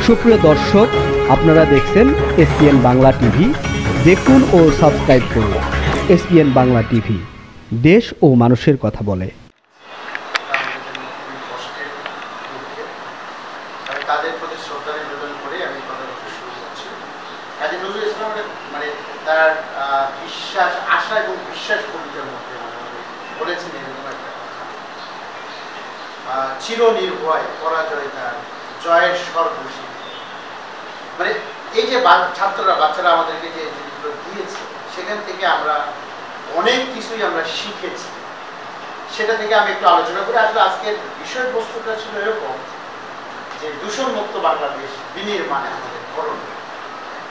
সুপ্রিয় দর্শক, আপনারা দেখছেন এসপিএন বাংলা টিভি। দেখুন ও সাবস্ক্রাইব করুন এসপিএন বাংলা টিভি, দেশ ও মানুষের কথা বলে। তাদের প্রতি শ্রদ্ধা নিবেদন করে আমি কথাটা শুরু করছি। কাজী নজরুল ইসলামের মানে তার বিশ্বাস, আশা এবং বিশ্বাস কবিতার মধ্যে বলেছেন এরকম একটা কথা, চির নির্ভয় পরাজয় তার, জয়ের স্বর ঘোষিত। মানে এই যে ছাত্ররা, বাচ্চারা আমাদেরকে যে জিনিসগুলো দিয়েছে, সেখান থেকে আমরা অনেক কিছুই আমরা শিখেছি। সেটা থেকে আমি একটু আলোচনা করি। আসলে আজকের বিষয়বস্তুটা ছিল এরকম যে দূষণ মুক্ত বাংলাদেশ বিনির্মাণে আমাদের করণীয়।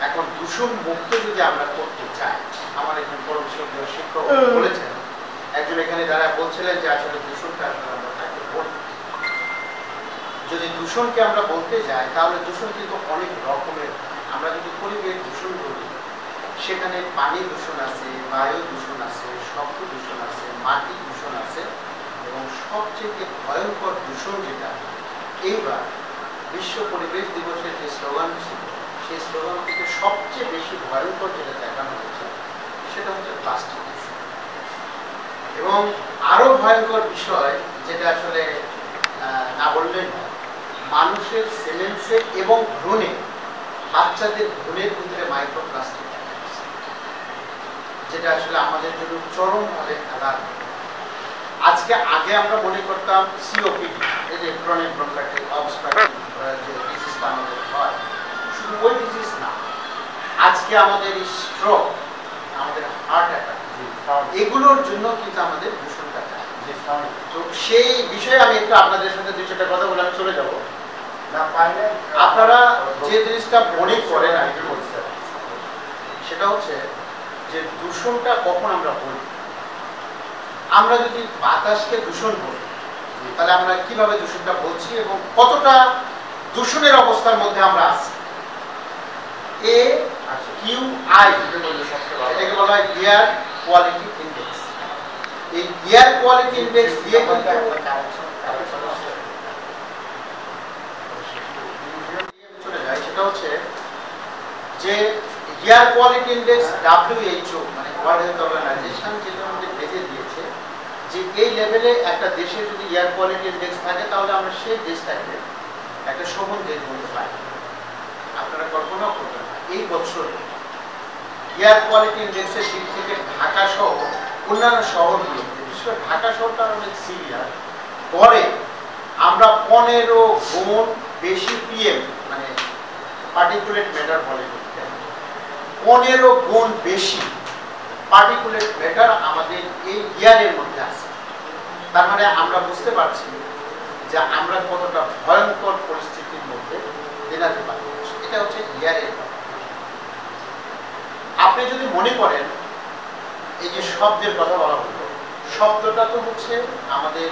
এখন দূষণ মুক্ত যদি আমরা করতে চাই, আমার একজন পরম শ্রদ্ধেয় শিক্ষক বলেছেন, একজন এখানে যারা বলছিলেন যে আসলে দূষণটা আসলে আমরা তাকে বলি, যদি দূষণকে আমরা বলতে যাই তাহলে দূষণ কিন্তু অনেক রকমের। আমরা যদি পরিবেশ দূষণ বলি, সেখানে পানি দূষণ আছে, বায়ু দূষণ আছে, শব্দ দূষণ আছে, মাটি দূষণ আছে, এবং সবচেয়ে ভয়ঙ্কর দূষণ যেটা, এইবার বিশ্ব পরিবেশ দিবসের যে স্লোগান ছিল, সেই স্লোগান থেকে সবচেয়ে বেশি ভয়ঙ্কর যেটা দেখানো হয়েছে সেটা হচ্ছে প্লাস্টিক দূষণ। এবং আরো ভয়ঙ্কর বিষয় যেটা আসলে না বললেন, মানুষের সেমেন্সে এবং ভ্রূণে, বাচ্চাদের ভ্রূণের ভিতরে মাইক্রোপ্লাস্টিক, যেটা আসলে আমাদের জন্য চরমভাবে আঘাত। আজকে আগে আমরা মনে করতাম সিওপিডি, এই যে ক্রনিক ব্রঙ্কাইটিস অবস্ট্রাকটিভ যে ডিজিজটা আমাদের হয়, শুধু ওই ডিজিজ না, আজকে আমাদের স্ট্রোক, আমাদের হার্ট অ্যাটাক, এগুলোর জন্য কিন্তু আমাদের দূষণটা চাই। তো সেই বিষয়ে আমি একটু আপনাদের সাথে দুই চারটা কথা বলে আমি চলে যাবো। আপনারা যে জিনিসটা মনে করেন আর কি বলছে, সেটা হচ্ছে যে দূষণটা কখন আমরা বলি। আমরা যদি বাতাসকে দূষণ বলি, তাহলে আমরা কিভাবে দূষণটা বলছি এবং কতটা দূষণের অবস্থার মধ্যে আমরা আছি। AQI এটাকে বলা হয় এয়ার কোয়ালিটি ইন্ডেক্স। এই এয়ার কোয়ালিটি ইন্ডেক্স দিয়ে চলে যায়, সেটা হচ্ছে যে এয়ার কোয়ালিটি ইন্ডেক্স WHO মানে ওয়ার্ল্ড হেলথ অর্গানাইজেশন যেটা আমাদের বেঁধে দিয়েছে যে এই লেভেলে একটা দেশের যদি এয়ার কোয়ালিটি ইন্ডেক্স থাকে, তাহলে আমরা সেই দেশটাকে একটা শোভন দেশ বলতে পারি। আপনারা কল্পনা করবেন না, এই বছরে এয়ার কোয়ালিটি ইন্ডেক্সের দিক থেকে ঢাকা সহ অন্যান্য শহরগুলোতে, বিশেষ করে ঢাকা শহরটা অনেক সিভিয়ার, পরে আমরা 15 গুণ বেশি PM মানে পার্টিকুলেট ম্যাটার বলে, 15 গুণ বেশি পার্টিকুলেট ম্যাটার আমাদের এই ইয়ারের মধ্যে আছে। তার মানে আমরা বুঝতে পারছি যে আমরা কতটা ভয়ঙ্কর পরিস্থিতির মধ্যে দিনাজপুর করছি। এটা হচ্ছে ইয়ারের। আপনি যদি মনে করেন এই যে শব্দের কথা বলা হলো, শব্দটা তো হচ্ছে আমাদের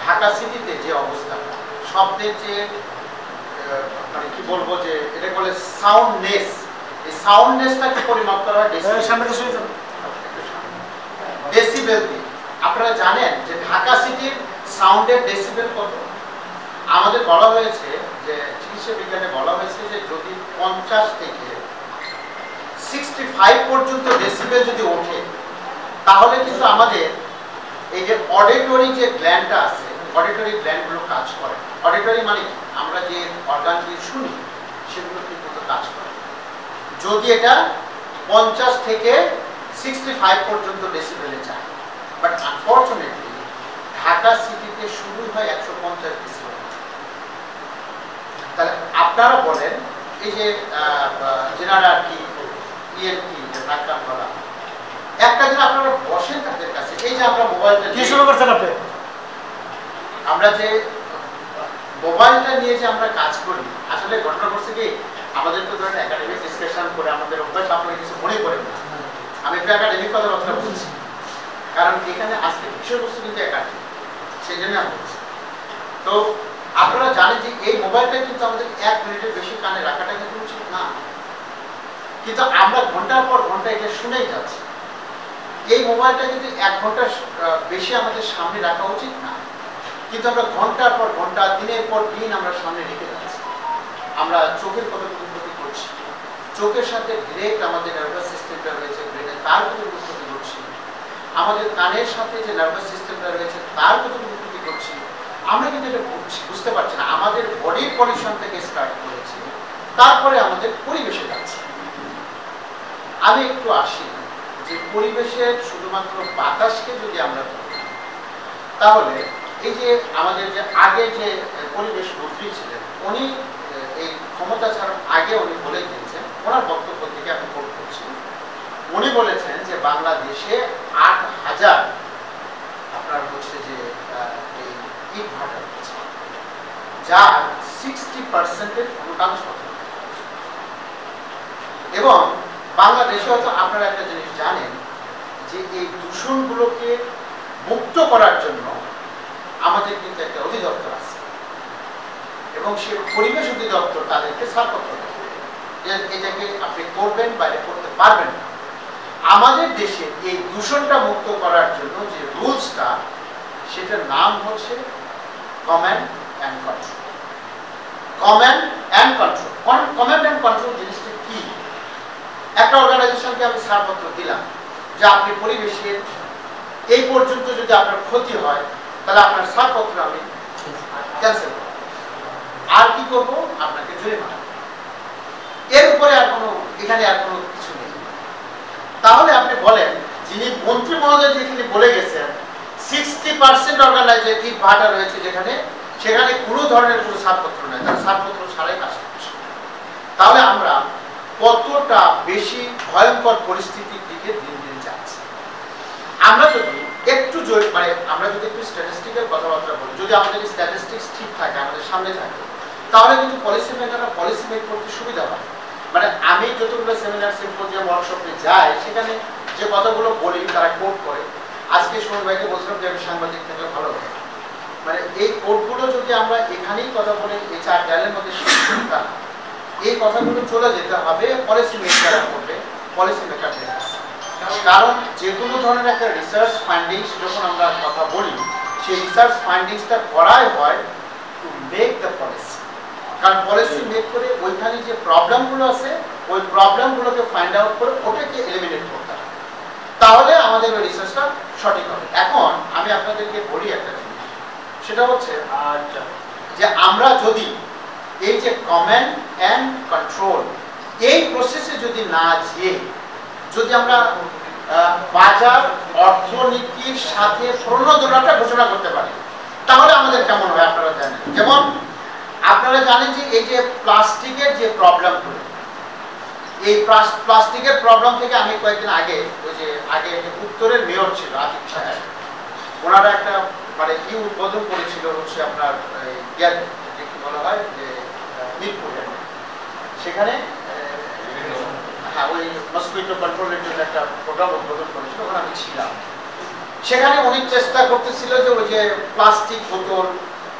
ঢাকা সিটিতে যে অবস্থাটা, শব্দের যে মানে কি বলবো, যে এটা বলে সাউন্ডনেস, এই সাউন্ডনেসটাকে পরিমাপ করা হয় ডেসিবেল দিয়ে। আপনারা জানেন যে ঢাকা সিটির সাউন্ডের ডেসিবেল কত? আমাদের বলা হয়েছে যে চিকিৎসা বিজ্ঞানে বলা হয়েছে যে যদি 50 থেকে 65 পর্যন্ত ডেসিবেল যদি ওঠে, তাহলে কিন্তু আমাদের এই যে অডিটরি যে গ্ল্যান্ডটা আছে, অডিটরি গ্ল্যান্ডগুলো কাজ করে। অডিটরি মানে আমরা যে অর্গান দিয়ে শুনি, সেগুলো কিন্তু কাজ করে যদি এটা 50 থেকে 65 পর্যন্ত ডেসিবেলে যায়। বাট আনফরচুনেটলি ঢাকা সিটিতে শুরু হয় 150 ডেসিবেল। তাহলে আপনারা বলেন এই যে যেনারা আর কি ইএনটি নাকাম বলা, একটা দিন আপনারা বসেন তাদের কাছে, এই যে আমরা মোবাইলটা কি শুরু করছেন আপনি, আমরা যে মোবাইলটা নিয়ে যে আমরা কাজ করি, আসলে ঘটনা করছে কি, আমাদের তো ধরেন একাডেমিক ডিসকাশন করে আমাদের অভ্যাস, আপনারা কিছু মনে করেন না, আমি একটু একাডেমিক কথাবার্তা বলছি, কারণ এখানে আজকে বিষয়বস্তু কিন্তু একাডেমিক, সেই জন্য আমি বলছি। তো আপনারা জানেন যে এই মোবাইলটা কিন্তু আমাদের 1 মিনিটের বেশি কানে রাখাটা কিন্তু উচিত না, কিন্তু আমরা ঘন্টার পর ঘন্টা এটা শুনেই যাচ্ছি। এই মোবাইলটা কিন্তু 1 ঘন্টা বেশি আমাদের সামনে রাখা উচিত না। কিন্তু আমরা ঘন্টার পর ঘন্টা, দিনের পর দিন আমরা সামনে রেখে যাচ্ছি। আমরা চোখের কতটুকু ক্ষতি করছি, চোখের সাথে ডিরেক্ট আমাদের নার্ভাস সিস্টেমটা রয়েছে ব্রেনে, তার কতটুকু ক্ষতি করছি, আমাদের কানের সাথে যে নার্ভাস সিস্টেমটা রয়েছে তার কতটুকু ক্ষতি করছি, আমরা কিন্তু এটা বুঝতে পারছি না। আমাদের বডির পলিউশন থেকে স্টার্ট করেছি, তারপরে আমাদের পরিবেশে যাচ্ছে। আমি একটু আসি যে পরিবেশের শুধুমাত্র বাতাসকে যদি আমরা ধরি, তাহলে এই যে আমাদের যে আগে যে পরিবেশ মন্ত্রী ছিলেন, উনি এই ক্ষমতা ছাড়ার আগে উনি বলে দিয়েছেন, ওনার বক্তব্য থেকে আমি কোট করছি, উনি বলেছেন যে বাংলাদেশে ৮,০০০ আপনার হচ্ছে যে এই ইট ভাটা রয়েছে, যার 60% কোনো কাগজপত্র, এবং বাংলাদেশে হয়তো আপনারা একটা জিনিস জানেন যে এই দূষণগুলোকে মুক্ত করার জন্য আমাদের কিন্তু একটা অধিদপ্তর আছে, এবং সে পরিবেশ অধিদপ্তর তাদেরকে ছাড়পত্র দেয় যে এটাকে আপনি করবেন বা এটা করতে পারবেন না। আমাদের দেশে এই দূষণটা মুক্ত করার জন্য যে রুলসটা, সেটার নাম হচ্ছে command and control. Command and control, command and control জিনিসটা কি? একটা অর্গানাইজেশনকে আমি ছাড়পত্র দিলাম যে আপনি পরিবেশের এই পর্যন্ত যদি আপনার ক্ষতি হয়, তাহলে আপনার ছাড়পত্র আমি ক্যান্সেল করব, আর কি করব, আপনাকে জরিমানা। এর উপরে আর কোনো, এখানে আর কোনো কিছু নেই। তাহলে আপনি বলেন, যিনি মন্ত্রী মহোদয় যেখানে বলে গেছেন 60% অর্গানাইজেড ইট ভাটা রয়েছে যেখানে, সেখানে কোনো ধরনের কোনো ছাড়পত্র নেই, তার ছাড়পত্র ছাড়াই কাজ করছে। তাহলে আমরা কতটা বেশি ভয়ঙ্কর পরিস্থিতির দিকে দিন দিন যাচ্ছি। আমরা যদি একটু মানে আমরা যদি একটু স্ট্যাটিস্টিক্যাল কথাবার্তা বলি, যদি আমাদের স্ট্যাটিস্টিক্স ঠিক থাকে, আমাদের সামনে থাকে, তাহলে কিন্তু পলিসি মেকাররা পলিসি মেক করতে সুবিধা হয়। মানে আমি যতগুলো সেমিনার, সিম্পোজিয়াম, ওয়ার্কশপে যাই, সেখানে যে কথাগুলো বলি তারা কোট করে। আজকে সুমন ভাইকে বলছিলাম যে আমি সাংবাদিক থাকলে ভালো হবে, মানে এই কোটগুলো যদি আমরা এখানেই কথা বলে এই 4 দেয়ালের মধ্যে শিখতাম, এই কথাগুলো চলে যেতে হবে পলিসি মেকাররা করবে, পলিসি মেকারদের কাছে। কারণ যে কোনো ধরনের একটা রিসার্চ ফাইন্ডিংস যখন আমরা কথা বলি, সেই রিসার্চ ফাইন্ডিংসটা করাই হয় টু মেক দ্য পলিসি। কারণ পলিসি মেক করে ওইখানে যে প্রবলেমগুলো আছে, ওই প্রবলেমগুলোকে ফাইন্ড আউট করে ওটাকে এলিমিনেট করতে হবে, তাহলে আমাদের ওই রিসার্চটা সঠিক হবে। এখন আমি আপনাদেরকে বলি একটা জিনিস, সেটা হচ্ছে যে আমরা যদি এই যে কমান্ড অ্যান্ড কন্ট্রোল এই প্রসেসে যদি না যেয়ে যদি আমরা বাজার অর্থনীতির সাথে প্রণোদনাটা ঘোষণা করতে পারি, তাহলে আমাদের কেমন হয় আপনারা জানেন। যেমন আপনারা জানেন যে এই যে প্লাস্টিকের যে প্রবলেমগুলো, এই প্লাস্টিকের প্রবলেম থেকে আমি কয়েকদিন আগে, ওই যে আগে উত্তরের মেয়র ছিল আতিক সাহেব, ওনারা একটা মানে কি উদ্বোধন করেছিল হচ্ছে আপনার ইয়াতে, যে কি বলা হয় যে মিরপুরে, সেখানে ওই মসকুইটো কন্ট্রোলের জন্য একটা প্রোগ্রাম উদ্বোধন করেছিল, ওখানে আমি ছিলাম। সেখানে উনি চেষ্টা করতেছিল যে ওই যে প্লাস্টিক বোতল,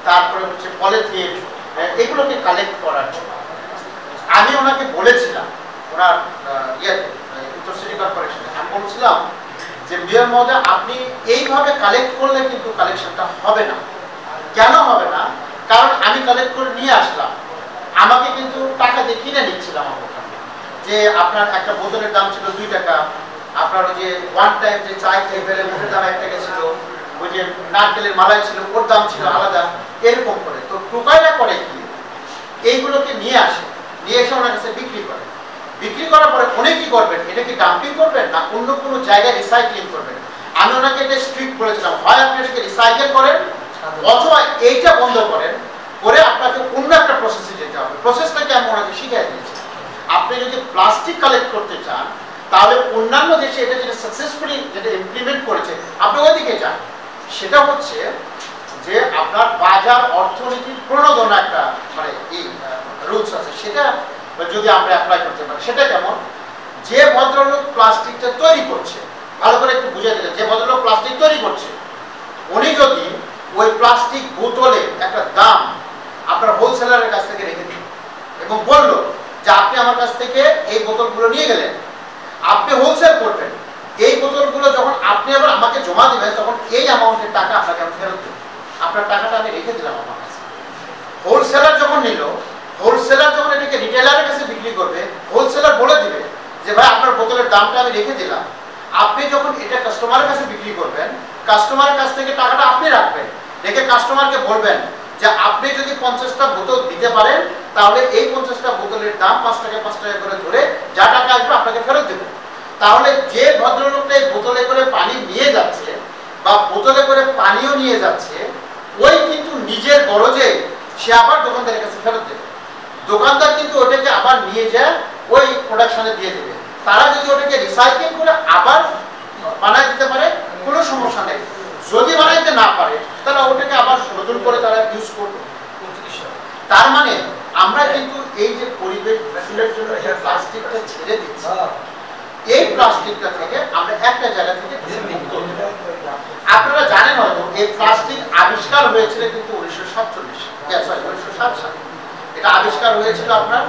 তারপরে হচ্ছে পলিথিন, এগুলোকে কালেক্ট করার জন্য। আমি ওনাকে বলেছিলাম, ওনার ইয়েতে উত্তর সিটি কর্পোরেশনে আমি বলছিলাম যে মেয়র মহোদয়, আপনি এইভাবে কালেক্ট করলে কিন্তু কালেকশনটা হবে না। কেন হবে না? কারণ আমি কালেক্ট করে নিয়ে আসলাম, আমাকে কিন্তু টাকা দিয়ে কিনে নিচ্ছিলাম আমার ওখানে, যে আপনার একটা বোতলের দাম ছিল 2 টাকা, আপনার ওই যে ওয়ান টাইম যে চায় খেয়ে মুখের দাম 1 টাকা ছিল, ওই যে নারকেলের মালাই ছিল ওর দাম ছিল আলাদা, এরকম করে। তো টোকাইরা করে কি, এইগুলোকে নিয়ে আসে, নিয়ে এসে ওনার কাছে বিক্রি করে। বিক্রি করার পরে উনি কি করবেন, এটাকে ডাম্পিং করবেন না অন্য কোনো জায়গায় রিসাইক্লিং করবেন। আমি ওনাকে এটা স্ট্রিক্ট বলেছিলাম, হয় আপনি এটাকে রিসাইকেল করেন অথবা এইটা বন্ধ করেন, করে আপনাকে অন্য একটা প্রসেসে যেতে হবে। প্রসেসটাকে আমি ওনাকে শিখিয়ে দিয়েছি। আপনি যদি প্লাস্টিক কালেক্ট করতে চান, তাহলে অন্যান্য দেশে এটা যেটা সাকসেসফুলি যেটা ইমপ্লিমেন্ট করেছে, আপনি ওইদিকে যান। সেটা হচ্ছে যে আপনার বাজার অর্থনীতির প্রণোদনা একটা মানে এই রুলস আছে, সেটা যদি আমরা অ্যাপ্লাই করতে পারি। সেটা কেমন, যে ভদ্রলোক প্লাস্টিকটা তৈরি করছে, ভালো করে একটু বুঝে দিলেন, যে ভদ্রলোক প্লাস্টিক তৈরি করছে, উনি যদি ওই প্লাস্টিক বোতলের একটা দাম আপনার হোলসেলারের কাছ থেকে রেখে দিন এবং বলল যে আপনি আমার কাছ থেকে এই বোতলগুলো নিয়ে গেলেন, আপনি হোলসেল করবেন, এই বোতলগুলো যখন আপনি আবার আমাকে জমা দিবেন, তখন এই অ্যামাউন্টের টাকা আপনাকে আমি ফেরত দেব, আপনার টাকাটা আমি রেখে দিলাম আমার কাছে। হোলসেলার যখন নিল, হোলসেলার যখন এটাকে রিটেলারের কাছে বিক্রি করবে, হোলসেলার বলে দিবে যে ভাই আপনার বোতলের দামটা আমি রেখে দিলাম, আপনি যখন এটা কাস্টমারের কাছে বিক্রি করবেন, কাস্টমারের কাছ থেকে টাকাটা আপনি রাখবেন, রেখে কাস্টমারকে বলবেন যে আপনি যদি 50টা বোতল দিতে পারেন তাহলে এই 50টা বোতলের দাম 5 টাকা 5 টাকা করে ধরে যা টাকা আসবে আপনাকে ফেরত দেবে। তাহলে যে ভদ্রলোকটা এই বোতলে করে পানি নিয়ে যাচ্ছে বা বোতলে করে পানিও নিয়ে যাচ্ছে, ওই কিন্তু নিজের গরজে সে আবার দোকানদারের কাছে ফেরত দেবে। দোকানদার কিন্তু ওটাকে আবার নিয়ে যায় ওই প্রোডাকশনে দিয়ে দেবে। তারা যদি ওটাকে রিসাইকেল করে আবার বানায় দিতে পারে কোনো সমস্যা নেই, যদি বানাইতে না পারে তাহলে ওটাকে আবার নতুন করে তারা ইউজ করবে। তার মানে আমরা কিন্তু এই যে পরিবেশ দূষণের জন্য যে প্লাস্টিকটা ছেড়ে দিচ্ছি, এই প্লাস্টিকটা থেকে আমরা একটা জায়গা থেকে মুক্ত হতে পারি। আপনারা জানেন হয়তো এই প্লাস্টিক আবিষ্কার হয়েছিল কিন্তু 1960 সালে। এটা আবিষ্কার হয়েছিল আপনার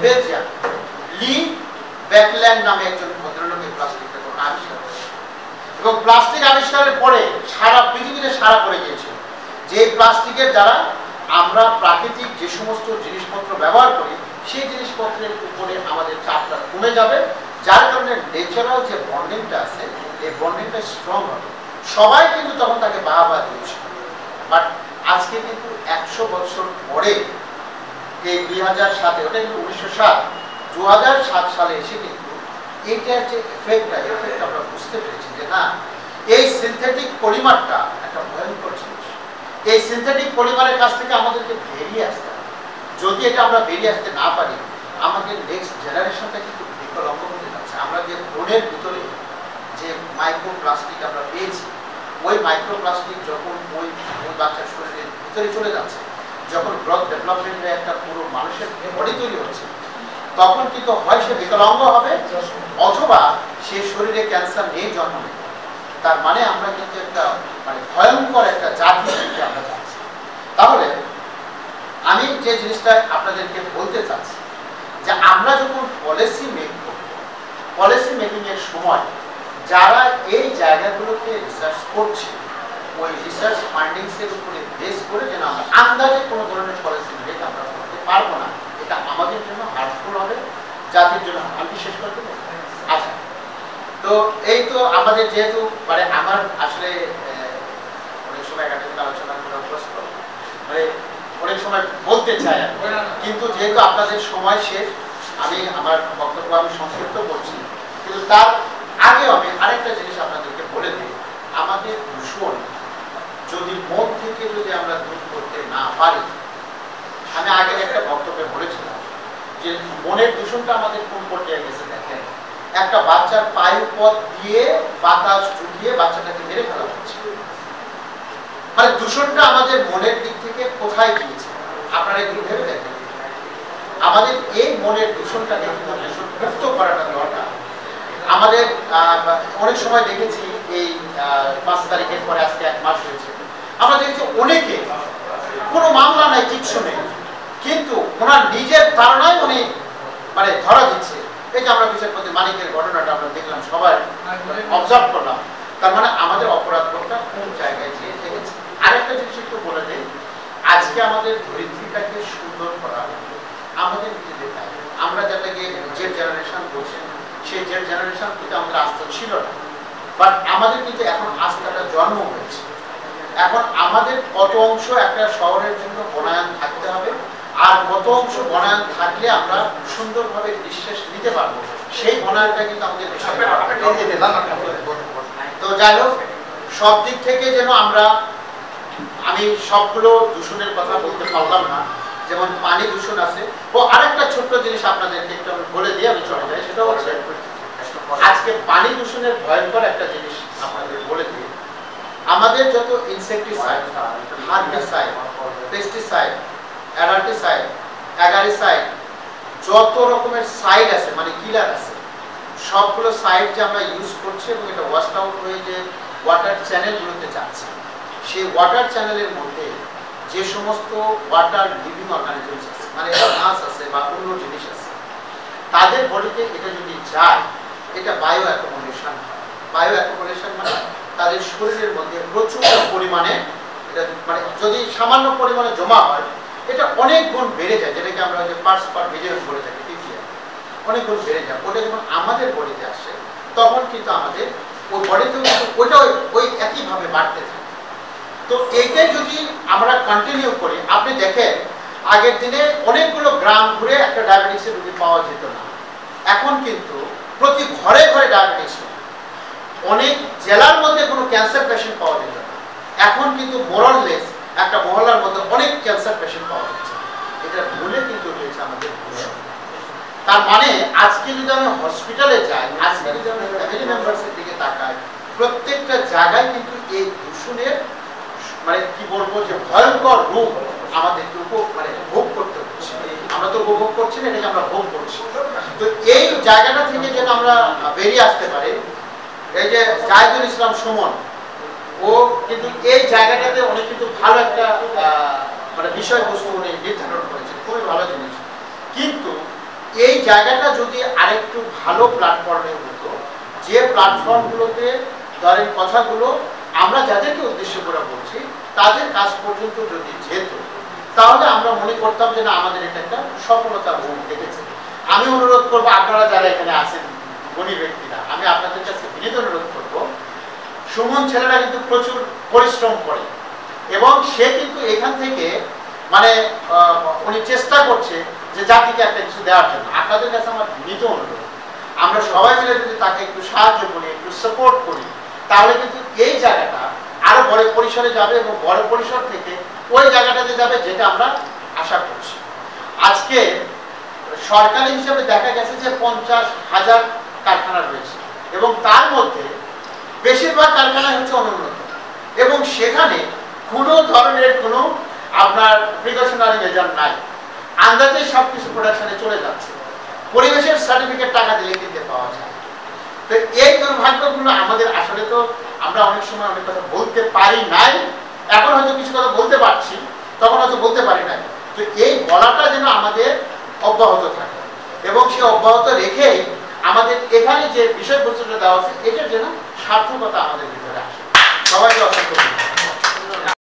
বেলজিয়াম, লি ব্যাকল্যান্ড নামে একজন ভদ্রলোক এই প্লাস্টিকটা আবিষ্কার করেছেন। এবং প্লাস্টিক আবিষ্কারের পরে সারা পৃথিবীতে সারা পড়ে গিয়েছিল যে প্লাস্টিকের দ্বারা আমরা প্রাকৃতিক যে সমস্ত জিনিসপত্র ব্যবহার করি সেই জিনিসপত্রের উপরে আমাদের চাপটা কমে যাবে, যার কারণে ন্যাচারাল যে বন্ডিংটা আছে এই বন্ডিংটা স্ট্রং হবে। সবাই কিন্তু তখন তাকে বাহবা দিয়েছিল। বাট আজকে কিন্তু 100 বছর পরে এই 2007, ওটা কিন্তু 1907, 2007 সালে এসে কিন্তু এইটার যে এফেক্ট আমরা বুঝতে পেরেছি যে না, এই সিনথেটিক পলিমারটা একটা ভয়ঙ্কর জিনিস। এই সিনথেটিক পলিমারের কাছ থেকে আমাদেরকে বেরিয়ে আসতে হবে। যদি এটা আমরা বেরিয়ে আসতে না পারি, আমাদের নেক্সট জেনারেশনটা কিন্তু বিকলঙ্গ হতে যাচ্ছে। আমরা যে ব্রণের ভিতরে যে মাইক্রোপ্লাস্টিক আমরা পেয়েছি, ওই মাইক্রোপ্লাস্টিক যখন ওই বাচ্চার শরীরের ভিতরে চলে যাচ্ছে, যখন গ্রোথ ডেভেলপমেন্ট হয়ে একটা পুরো মানুষের বডি তৈরি হচ্ছে, তখন কিন্তু হয় সে বিকলাঙ্গ হবে অথবা সে শরীরে ক্যান্সার নিয়ে জন্ম নেবে। তার মানে আমরা কিন্তু একটা ভয়ঙ্কর একটা জাতি আমরা যাচ্ছি। তাহলে আমি যে জিনিসটা আপনাদেরকে বলতে চাচ্ছি যে আমরা যখন পলিসি মেক করব, পলিসি মেকিং এর সময় যারা এই জায়গাগুলোকে রিসার্চ করছে, ওই রিসার্চ ফান্ডিংস এর উপরে বেস করে যেন আমরা আন্দাজে কোনো ধরনের পলিসি মেক আমরা করতে পারবো না, এটা আমাদের জন্য হার্মফুল হবে, জাতির জন্য আমি বিশেষ করে দেবো। আচ্ছা, তো এই তো আমাদের যেহেতু আমার আসলে অনেক সময় একাডেমিক আলোচনা করার প্রশ্ন অনেক সময় বলতে চাই, কিন্তু যেহেতু আপনাদের সময় শেষ, আমি আমার বক্তব্য সংক্ষিপ্ত করছি। কিন্তু তার আগেও আমি আরেকটা জিনিস আপনাদেরকে বলে দিই, আমাদের দূষণ যদি মন থেকে যদি আমরা দূর করতে না পারি, আমি আগের একটা বক্তব্যে বলেছিলাম যে মনের দূষণটা আমাদের কোন পর্যায়ে গেছে দেখেন, একটা বাচ্চার পায়ুপথ দিয়ে বাতাস ঢুকিয়ে বাচ্চাটাকে মেরে ফেলা হচ্ছে। দূষণটা আমাদের মনের দিক থেকে কোথায় গিয়েছে আপনারা একটু ভেবে দেখেন। আমাদের এই মনের দূষণটাকে মুক্ত করাটা দরকার। আমাদের অনেক সময় দেখেছি এই 5 তারিখের পরে আজকে 1 মাস হয়েছে, আমরা দেখছি অনেকে কোনো মামলা নাই, কিচ্ছু নেই, কিন্তু ওনার নিজের ধারণায় উনি ধরা দিচ্ছে। এই যে আমরা বিচারপতি মানিকের ঘটনাটা আমরা দেখলাম, সবাই অবজার্ভ করলাম। তার মানে আমাদের অপরাধটা কোন জায়গায় গিয়ে থেকেছে। আরেকটা জিনিস একটু বলে দেয়, আজকে আমাদের ধরিত্রীটাকে সুন্দর করা আমাদের নিজেদের দায়িত্ব। আমরা যেটাকে জেড জেনারেশন বলছেন, সেই জেড জেনারেশন থেকে আমাদের আস্থা ছিল না, বাট আমাদের কিন্তু এখন আস্থাটা জন্ম হয়েছে। এখন আমাদের কত অংশ একটা শহরের জন্য বনায়ন থাকতে হবে, আর কত অংশ বনায়ন থাকলে আমরা সুন্দরভাবে নিঃশ্বাস নিতে পারবো, সেই বনায়নটা কিন্তু আমাদের তো যাই হোক, সব দিক থেকে যেন আমি সবগুলো দূষণের কথা বলতে পারলাম না, যেমন পানি দূষণ আছে। ও আরেকটা ছোট্ট জিনিস আপনাদেরকে একটু বলে দিয়ে আমি চলে যাই, সেটা হচ্ছে আজকে পানি দূষণের ভয়ঙ্কর একটা জিনিস আপনাদের বলে দিয়ে, আমাদের যত ইনসেক্টিসাইড, হার্বিসাইড, পেস্টিসাইড, অ্যাডাল্টিসাইড, অ্যাগারিসাইড, যত রকমের সাইড আছে কিলার আছে, সবগুলো সাইড যে আমরা ইউজ করছি এবং এটা ওয়াশ আউট হয়ে যে ওয়াটার চ্যানেলগুলোতে যাচ্ছে, সেই ওয়াটার চ্যানেলের মধ্যে যে সমস্ত ওয়াটার লিভিং অর্গানিজমস আছে, মাছ আছে বা অন্য জিনিস আছে, তাদের বডিতে এটা যদি যায়, এটা বায়ো অ্যাকোমোডেশন হয়। বায়ো অ্যাকোমোডেশন তাদের শরীরের মধ্যে প্রচুর পরিমাণে এটা মানে যদি সামান্য পরিমাণে জমা হয় এটা অনেক গুণ বেড়ে যায়, যেটাকে আমরা যে পার্টস পার মিলিয়ন বলে থাকি, অনেক গুণ বেড়ে যায়। ওটা যখন আমাদের বডিতে আসে তখন কিন্তু আমাদের ওই বডিতেও কিন্তু ওটা ওই একইভাবে বাড়তে থাকে। তো এইটাই যদি আমরা কন্টিনিউ করি, আপনি দেখেন আগের দিনে অনেকগুলো গ্রাম ঘুরে একটা ডায়াবেটিসের রোগী পাওয়া যেত না, এখন কিন্তু প্রতি ঘরে ঘরে ডায়াবেটিস। অনেক জেলার মধ্যে কোনো ক্যান্সার পেশেন্ট পাওয়া যেত না, এখন কিন্তু মোরাললেস একটা মহল্লার মধ্যে অনেক ক্যান্সার পেশেন্ট পাওয়া যাচ্ছে। এটার মূলে কিন্তু রয়েছে আমাদের দূষণ। তার মানে আজকে যদি আমি হসপিটালে যাই, আজকে যদি আমি ফ্যামিলি মেম্বার্সের দিকে তাকাই, প্রত্যেকটা জায়গায় কিন্তু এই দূষণের মানে কি বলবো যে ভয়ঙ্কর রূপ আমাদেরকে মানে ভোগ করতে হচ্ছে। আমরা তো উপভোগ করছি না, এটাকে আমরা ভোগ করছি। তো এই জায়গাটা থেকে যেন আমরা বেরিয়ে আসতে পারি, এই যে জাহিদুল ইসলাম সুমন ও কিন্তু এই জায়গাটাতে অনেক কিন্তু ভালো একটা মানে বিষয়বস্তু উনি নির্ধারণ করেছেন, খুবই ভালো জিনিস। কিন্তু এই জায়গাটা যদি আরেকটু ভালো প্ল্যাটফর্মে হতো, যে প্ল্যাটফর্মগুলোতে ধরেন কথাগুলো আমরা যাদেরকে উদ্দেশ্য করে বলছি তাদের কাজ পর্যন্ত যদি যেত, তাহলে আমরা মনে করতাম যে না, আমাদের এটা একটা সফলতার মুখ দেখেছে। আমি অনুরোধ করবো, আপনারা যারা এখানে আছেন গুণী ব্যক্তিরা, আমি আপনাদের কাছে বিনীত অনুরোধ করবো, সুমন ছেলেরা কিন্তু প্রচুর পরিশ্রম করে এবং সে কিন্তু এখান থেকে মানে উনি চেষ্টা করছে যে জাতিকে একটা কিছু দেওয়ার জন্য। আপনাদের কাছে আমার বিনীত অনুরোধ, আমরা সবাই মিলে যদি তাকে একটু সাহায্য করি, একটু সাপোর্ট করি, তাহলে কিন্তু এই জায়গাটা আরো বড় পরিসরে যাবে এবং বড় পরিসর থেকে ওই জায়গাটাতে যাবে যেটা আমরা আশা করছি। আজকে সরকারি হিসাবে দেখা গেছে যে 50,000 কারখানা রয়েছে এবং তার মধ্যে বেশিরভাগ কারখানা হচ্ছে অনুন্নত এবং সেখানে কোনো ধরনের কোনো আপনার প্রিকশনারি মেজার নাই, আন্দাজে সবকিছু প্রোডাকশনে চলে যাচ্ছে। পরিবেশের সার্টিফিকেট টাকা দিলে কিনতে পাওয়া যায়। তো এই দুর্ভাগ্যগুলো আমাদের আসলে, তো আমরা অনেক সময় অনেক কথা বলতে পারি নাই, এখন হয়তো কিছু কথা বলতে পারছি, তখন হয়তো বলতে পারি নাই। তো এই বলাটা যেন আমাদের অব্যাহত থাকে এবং সে অব্যাহত রেখেই আমাদের এখানে যে বিষয়বস্তুটা দেওয়া আছে এটার যেন সার্থকতা আমাদের ভিতরে আসে। সবাইকে অসংখ্য ধন্যবাদ।